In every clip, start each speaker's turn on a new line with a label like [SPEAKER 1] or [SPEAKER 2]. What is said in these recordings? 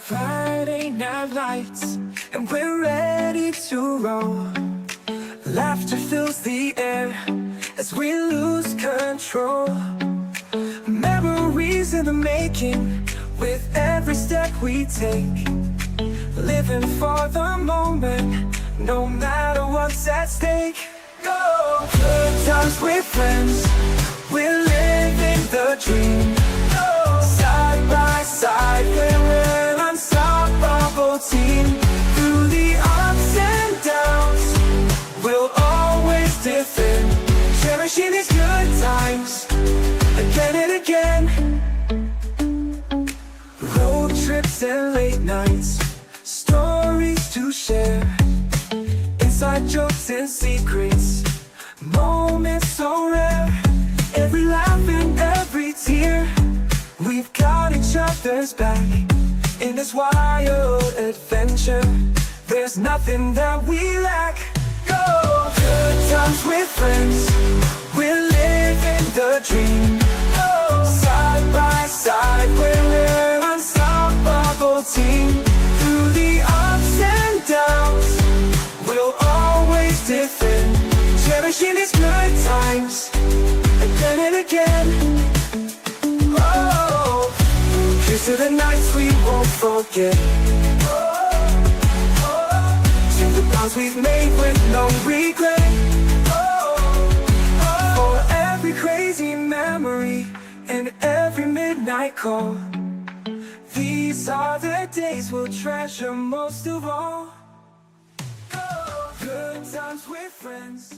[SPEAKER 1] Friday night lights, and we're ready to roll. Laughter fills the air as we lose control. Memories in the making with every step we take. Living for the moment, no matter what's at stake. Go! Good times with friends, we're living the dream. Go! Side by side, we're an unstoppable team. Through the ups and downs, we'll always defend. Cherishing these good times, again and again. Road trips and late nights, stories to share. Inside jokes and secrets, moments so rare. Every laugh and every tear, we've got each other's back. In this wild adventure, there's nothing that we lack. Go! Good times with friends, we're living the dream. Oh, side by side, we're an unstoppable team. Through the ups and downs, we'll always defend. Cherishing these good times, again and again. Oh, here's to the nights we won't forget. To the bonds we've made with no regret. For every crazy memory and every midnight call, these are the days we'll treasure most of all. Good times with friends.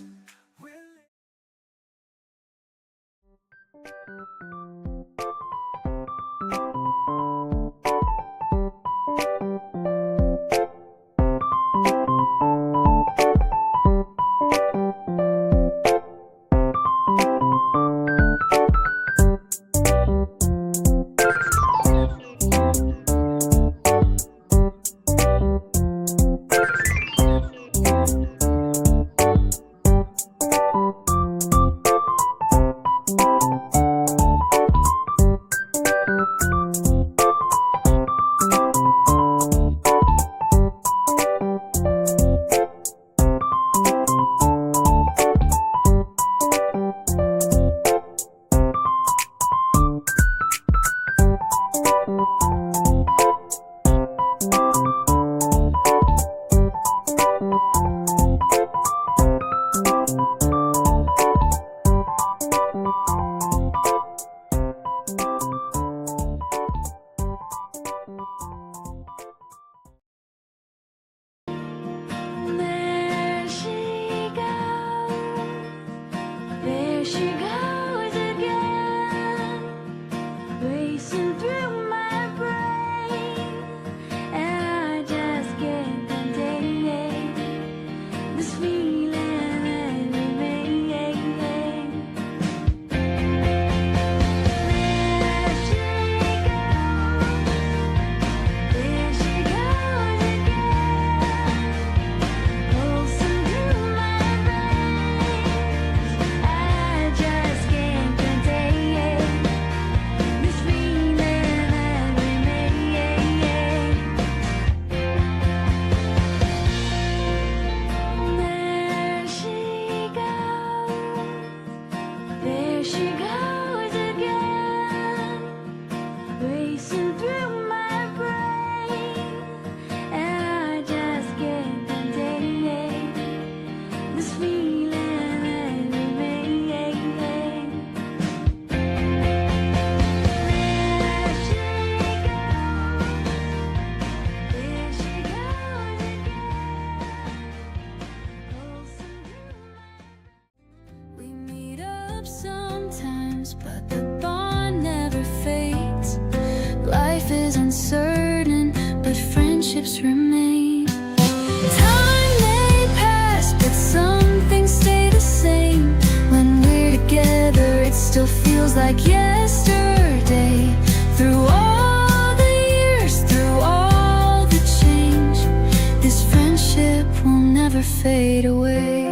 [SPEAKER 2] never fade away.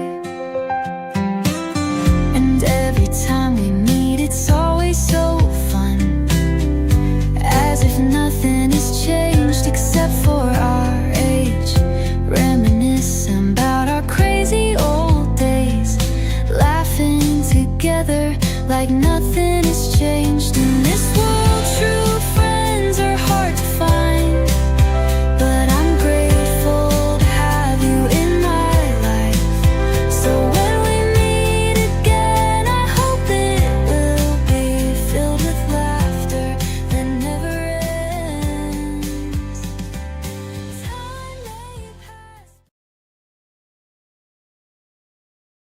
[SPEAKER 2] And every time we meet, it's always so fun, as if nothing has changed except for our age. Reminiscing about our crazy old days, laughing together like nothing has changed in this